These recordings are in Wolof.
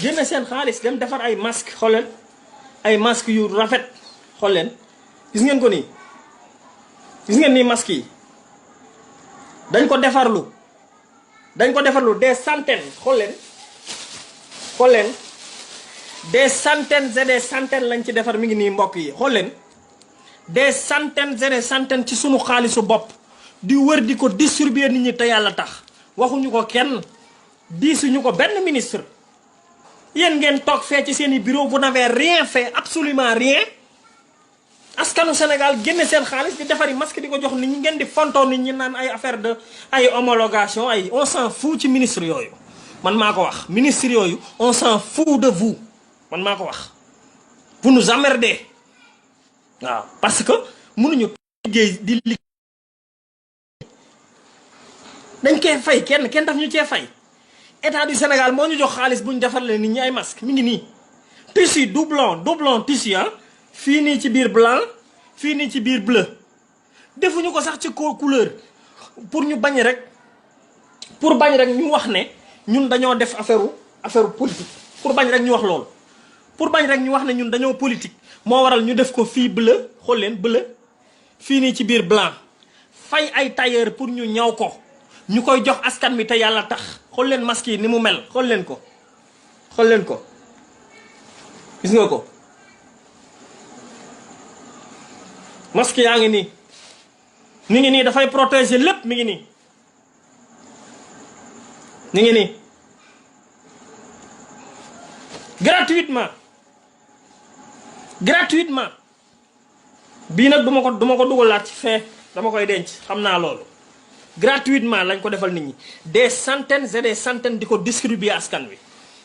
génne seen xaalis dem defar ay masque xool leen ay masque yu rafet xool leen gis ngeen ko nii gis ngeen nii masque yi dañ ko defarlu des centaines xool leen des centaines et des centaines lañ ci defar mi ngi nii mbokk yi xool leen des centaines et des centaines ci sunu xaalisu bopp di wër di ko distribuer nit ñi te yàlla tax waxuñu ko kenn diisuñu ko benn ministre yéen ngeen toog fee ci seen i bureau vous n'avez rien fait absolument rien askanu Sénégal génne seen xaalis di defari masque di ko jox nit ñi ngeen di fontoo nit ñi naan ay affaire de ay homologation ay on s'en fout ci ministre yooyu man maa ko wax ministre yooyu on s'en fout de vous man maa ko wax vous nous emmerdez waaw parce que mënuñu liggéey di liggéey dañ koy fay kenn daf ñu cee fay état du Sénégal moo ñu jox xaalis bu ñu defarlee nit ñi ay masque mi ngi nii tissu doublon tissu fii nii ci biir blanc fii nii ci biir bleu defuñu ko sax ci couleur pour bañ rek ñu wax ne ñun dañoo def affaire politique pour bañ rek ñu wax loolu pour bañ rek ñu wax ne ñun dañoo politique moo waral ñu def ko fii bleu xool leen bleu fii nii ci biir blanc fay ay tailleur pour ñu ñaw ko ñu koy jox askan bi te yàlla tax xool leen masque yi ni mu mel xool leen ko gis nga ko masque yaa ngi nii mi ngi nii dafay protéger lépp mi ngi nii gratuitement bii nag duma ko dugalaat ci fee dama koy denc xam naa loolu gratuitement lañ ko defal nit ñi des centaines et des centaines di ko distribuer askan wi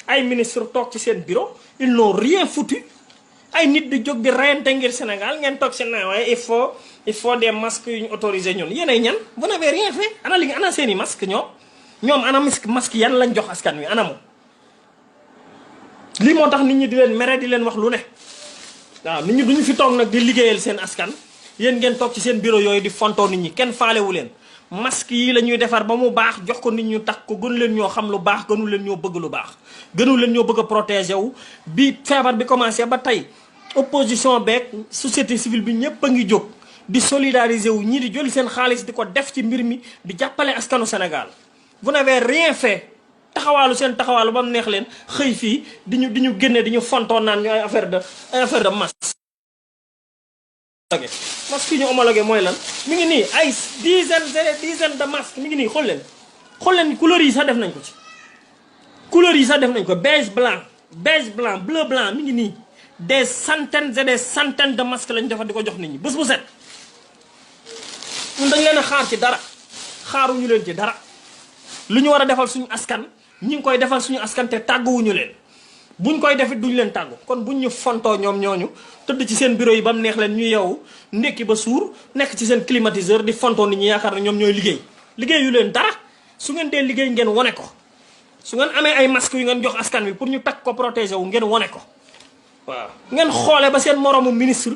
ay ministre toog ci seen bureau ils n'ont rien foutu ay nit di jóg di reyante ngir Sénégal ngeen toog seen naa waaye il faut des masques yu ñu autorisé ñun yéen ay ñan vous n'avez rien fait ana seeni masque ñoom ana masque yan lañ jox askan wi ana moom lii moo tax nit ñi di leen mere di leen wax lu ne waaw nit ñi duñu fi toog nag di liggéeyal seen askan yéen ngeen toog ci seen bureau yooyu di fontoo nit ñi kenn faalewu leen masque yi la ñuy defar ba mu baax jox ko nit ñu takk ko gënu leen ñoo xam lu baax gënu leen ñoo bëgg lu baax gënu leen ñoo bëgg a protéger wu bi feebar bi commencé ba tey opposition beeg société civile bi ñëpp a ngi jóg di solidariser wu ñii di jël seen xaalis di ko def ci mbir mi di jàppale askanu Sénégal vous n'avez rien fait taxawaalu seen taxawaalu ba mu neex leen xëy fii di ñu génne di ñu fontoon naan ñu ay affaire de masque masque yi ñu homologué mooy lan mi ngi nii ay dizaine de masques mi ngi nii xool leen couleurs yi sax def nañ ko ci couleurs yi sax def nañ ko beige blanc bleu blanc mi ngi nii des centaines et des centaines de masques lañ defar di ko jox nit ñi bés bu set ñun dañ leen a xaar ci dara xaaruñu leen ci dara lu ñu war a defal suñu askan ñi ngi koy defal suñu askan te tàgguwuñu leen buñ koy defit duñ leen tàggu kon buñ ñu fontoo ñoom ñooñu tëdd ci seen bureau yi ba mu neex leen ñu yeewu ndekki ba suur nekk ci seen climatiseur di fontoo nit ñi yaakaar ne ñoom ñooy liggéey yu leen dara su ngeen dee liggéey ngeen wane ko su ngeen amee ay masques yu ngeen jox askan wi pour ñu takk ko protéger wu ngeen wane ko waaw ngeen xoole ba seen moroomu ministre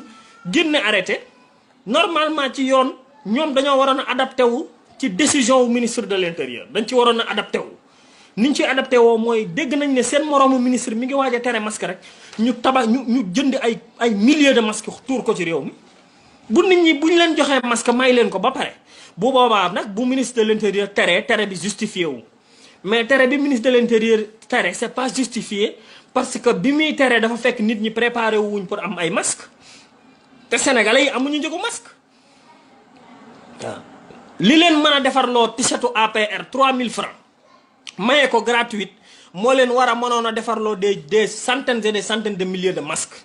génne arrêté normalement ci yoon ñoom dañoo waroon a adapté wu ci décision wu ministre de l'intérieur dañ ci waroon a adapté wu niñ ci adapté woo mooy dégg nañ ne seen moroomu ministre mi ngi waaj a tere masque rek ñu jënd ay milliers de masques tuur ko ci réew mi bu nit ñi bu ñu leen joxee masque may leen ko ba pare bu boobaa nag bu ministre de l'intérieur tere bi justifié wu mais tere bi ministre de l'intérieur tere c'est pas justifié parce que bi muy tere dafa fekk nit ñi préparé wuñ pour am ay masque te sénégalais yi amuñu njëgu masque waaw li leen mën a defarloo t-shirtu APR 3000 francs maye ko gratuite moo leen war a mënoon a defarloo des centaines et des centaines de milliers de masques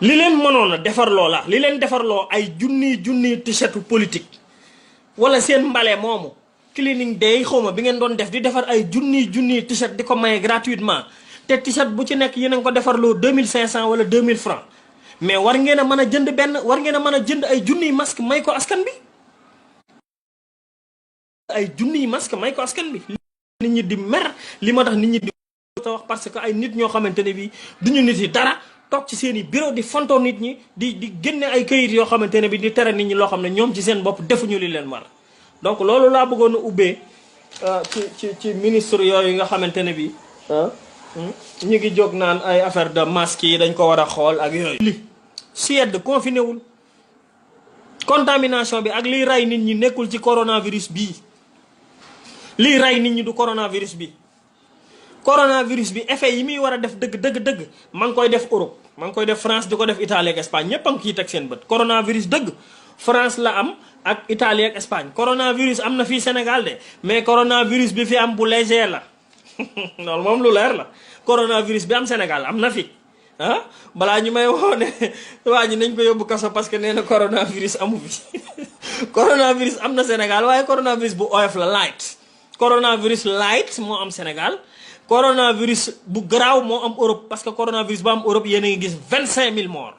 li leen mënoon a defarloo la li leen defarloo ay junniy t-shirtu politique wala seen mbale moomu cleaning day xawma bi ngeen doon def di defar ay junniy t-shirt di ko maye gratuitement te t-shirt bu ci nekk yéen a ngi ko defarloo 2500 wala 2000 francs mais war ngeen a mën a jënd ay junniy masque may ko askan bi nit ñi di mer li ma tax nit ñi di wax parce que ay nit ñoo xamante ne bi duñu nit yi dara toog ci seen i bureau di fontoo nit ñi di génne ay këyit yoo xamante ne bi di tere nit ñi loo xam ne ñoom ci seen bopp defuñu li leen war donc loolu laa bëggoon a ubbee ci ministre yooyu nga xamante ne bi ñu ngi jóg naan ay affaire de masque yi dañ ko war a xool ak yooyu. li Suède confiné wul contamination bi ak liy rey nit ñi nekkul ci coronavirus bii liy rey nit ñi du coronavirus bi. coronavirus bi effet yi muy war a def dëgg ma ngi koy def Europe ma ngi koy def France di ko def Italie ak Espagne ñëpp a ngi ciy teg seen bët. coronavirus dëgg France la am ak Italie ak Espagne coronavirus am na fii Sénégal de mais coronavirus bi fi am bu léger la loolu moom lu leer la coronavirus bi am Sénégal am na fi ah balaa ñu may woo ne waa ñi nañ ko yóbbu kaso parce que nee na coronavirus amu fi coronavirus am na Sénégal waaye coronavirus bu oyof la light coronavirus light moo am Sénégal. coronavirus bu garaaw moo am Europe parce que coronavirus bu am Europe yéen a ngi gis 25000 morts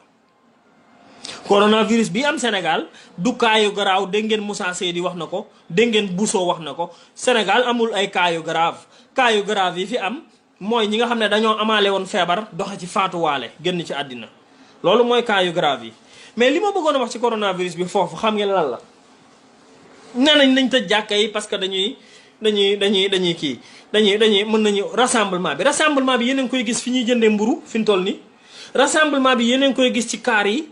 coronavirus bi am Sénégal du kaayu garaaw dégg ngeen Moussa Seydi wax na ko dégg ngeen Bousso wax na ko Sénégal amul ay kaayu grave yi fi am mooy ñi nga xam ne dañoo amaale woon feebar doxe ci faatuwaale génn ci àddina loolu mooy kaayu grave yi. mais li ma bëggoon a wax ci coronavirus bi foofu xam ngeen lan la nee nañ tëj jàkka yi parce que dañuy kii dañuy mën nañu rassemblement bi yéen a ngi koy gis fi ñuy jëndee mburu fi ñu toll nii rassemblement bi yéen a ngi koy gis ci kaar yi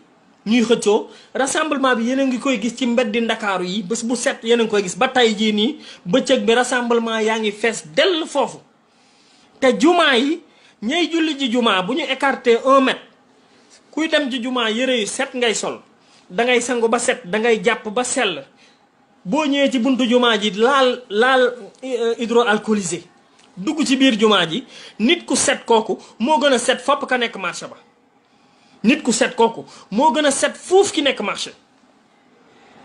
ñuy xëccoo rassemblement bi yéen a ngi koy gis ci mbeddi ndakaaru yi bés bu set yéen a ngi koy gis ba tey jii nii bëccëg bi rassemblement yaa ngi fees dell foofu te jumaa yi ñay julli ji jumaa bu ñu écarté 1 mètre kuy dem ci jumaa yëre yu set ngay sol dangay sangu ba set dangay jàpp ba sell boo ñëwee ci buntu jumaa ji laal hydroalcoolisé dugg ci biir jumaa ji nit ku set kooku moo gën a set fopp ka nekk marché ba nit ku set kooku moo gën a set fuuf ki nekk marché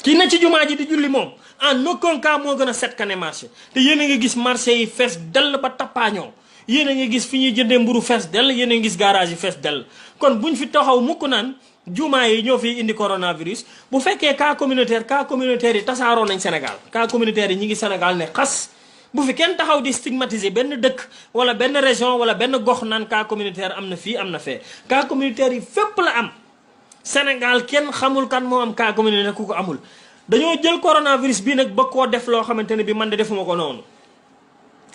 ki ne ci jumaa ji di julli moom en aucun cas moo gën a set ka ne marché te yéen a ngi gis marché yi fees dell ba tappaañoo yéen a ngi gis fi ñuy jëndee mburu fees dell yéen a ngi gis garage yi fees dell kon buñ fi taxaw mukk naan jumaa yi ñoo fi indi coronavirus bu fekkee cas communautaire yi tasaaroo nañ Sénégal cas communautaire yi ñi ngi Sénégal ne xas bu fi kenn taxaw di stigmatiser benn dëkk wala benn région wala benn gox naan cas communautaire am na fii am na fee cas communautaire yi fépp la am Sénégal kenn xamul kan moo am cas communautaire ku ko amul dañoo jël coronavirus bii nag ba koo def loo xamante ne bi man de defuma ko noonu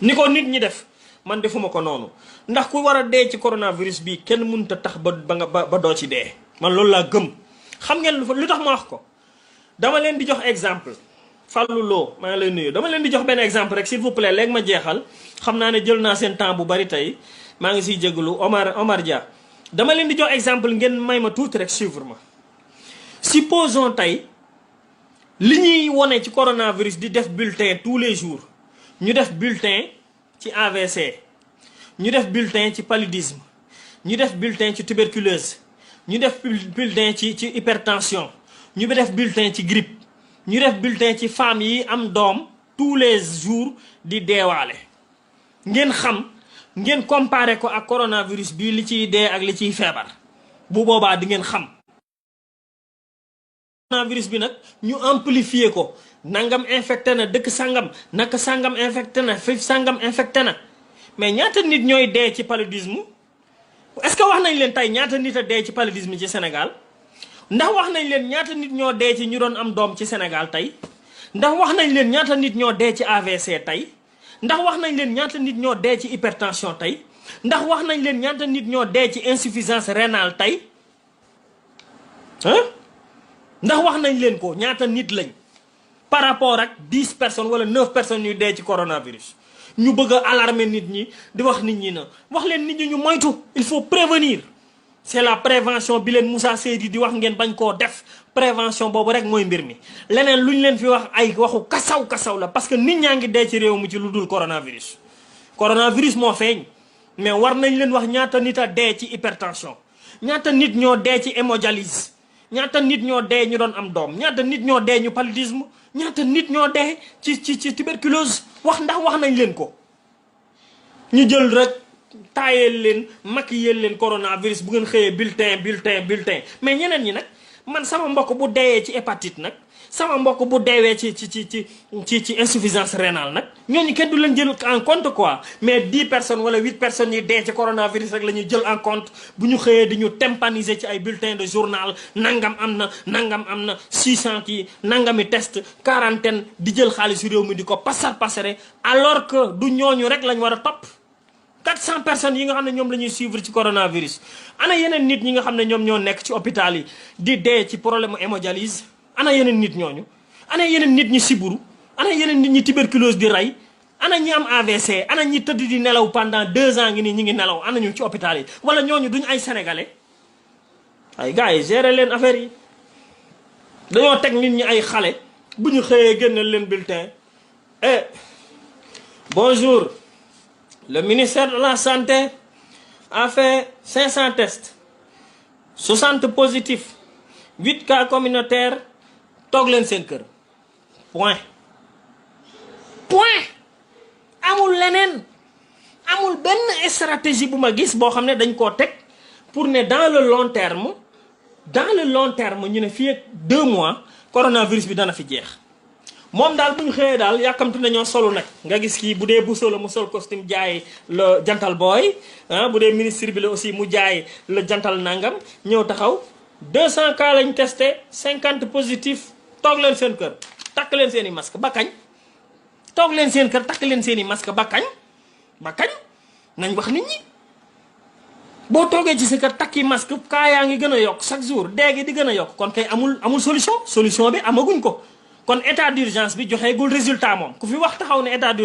ni ko nit ñi def man defuma ko noonu ndax ku war a dee ci coronavirus bii kenn mënut a tax ba doo ci dee man loolu laa gëm xam ngeen lu tax ma wax ko dama leen di jox exemple Fallou Lo maa ngi lay nuyu dama leen di jox benn exemple rek s'il vous plaît léegi ma jeexal xam naa ne jël naa seen temps bu bari tey maa ngi siy jégalu Omar Dia dama leen di jox exemple ngeen may ma tuuti rek suivre ma supposons tey li ñuy wone ci coronavirus di def bulletin tous les jours ñu def bulletin ci AVC ñu def bulletin ci paludisme ñu def bulletin ci tuberculose ñu def bulletin ci hypertension ñu def bulletin ci grippe ñu def bulletin ci femmes yi am doom tous les jours di deewaale ngeen xam ngeen comparé ko ak coronavirus bi li ciy dee ak li ciy feebar bu boobaa di ngeen xam coronavirus bi nag ñu amplifier ko nangam infecté na dëkk sangam naka sangam infecté na fi sangam infecté na mais ñaata nit ñooy dee ci paludisme est-ce que wax nañ leen tey ñaata nit a dee ci paludisme ci Sénégal ndax wax nañ leen ñaata nit ñoo dee ci ñu doon am doom ci Sénégal tey ndax wax nañ leen ñaata nit ñoo dee ci AVC tey ndax wax nañ leen ñaata nit ñoo dee ci hypertension tey ndax wax nañ leen ñaata nit ñoo dee ci insuffisance rénale tey ndax wax nañ leen ko ñaata nit lañ par rapport ak 10 personnes wala 9 personnes yu dee ci coronavirus ñu bëgg a alarmer nit ñi di wax nit ñi na wax leen nit ñi ñu moytu il faut prévenir c'est la prévention bi leen Moussa Seydi di wax ngeen bañ koo def prévention boobu rek mooy mbir mi leneen lu ñu leen fi wax ay waxu kasaw la parce que nit ñaa ngi dee ci réew mi ci lu dul coronavirus moo feeñ mais war nañ leen wax ñaata nit a dee ci hypertension ñaata nit ñoo dee ci hémodialyse ñaata nit ñoo dee ñu doon am doom ñaata nit ñoo dee ñu paludisme ñaata nit ñoo dee ci tuberculose wax nañ leen ko ñu jël rek taayeel leen maquilleel leen coronavirus bu ngeen xëyee bulletin mais ñeneen ñi nag man sama mbokk bu deewee ci hépatite nag sama mbokk bu deewee ci insuffisance rénale nag ñooñu kenn du leen jël en compte quoi mais 10 personnes wala 8 personnes yi dee ci coronavirus rek la ñuy jël en compte bu ñu xëyee di ñu tympaniser ci ay bulletins de journal nangam am na 600 kii nangami test quarantaine di jël xaalisu réew mi di ko pasare alors que du ñooñu rek lañ war a topp 400 personnes yi nga xam ne ñoom la ñuy suivre ci coronavirus. ana yeneen nit ñi nga xam ne ñoom ñoo nekk ci hôpital yi di dee ci problème hémodialyse ana yeneen nit ñooñu. ana yeneen nit ñi siburu ana yeneen nit ñi tuberculose di rey ana ñi am AVC ana ñi tëdd di nelaw pendant 2 ans ngi nii ñi ngi nelaw ana ñu ci hôpital yi wala ñooñu duñ ay sénégalais. ay gars yi gérer leen affaire yi dañoo teg nit ñi ay xale bu ñu xëyee génneel leen bulletin. Bonjour, le ministère de la Santé a fait 500 tests, 60 positifs, 8 cas communautaires, toog leen seen kër. Point. Amul leneen amul benn stratégie bu ma gis boo xam ne dañ koo teg pour ne dans le long terme ñu ne fii ak 2 mois coronavirus bi dana fi jeex. moom daal bu ñu xëyee daal yàkkamti nañoo solu nag nga gis kii bu dee bu solo mu sol costume jaay la jantal booy bu dee ministre bi la aussi mu jaay la jantal nangam ñëw taxaw 200 cas lañ testé 50 positif toog leen seen kër takk leen seen i masque ba kañ. toog leen seen kër takk leen seen i masque ba kañ nañ wax nit ñi boo toogee ci sa kër takki masque kaa yaa ngi gën a yokk chaque jour dee gi di gën a yokk kon kay amul solution bi amaguñ ko. kon état d'urgence bi joxeegul résultat moom ku fi wax taxaw ne état d'urgence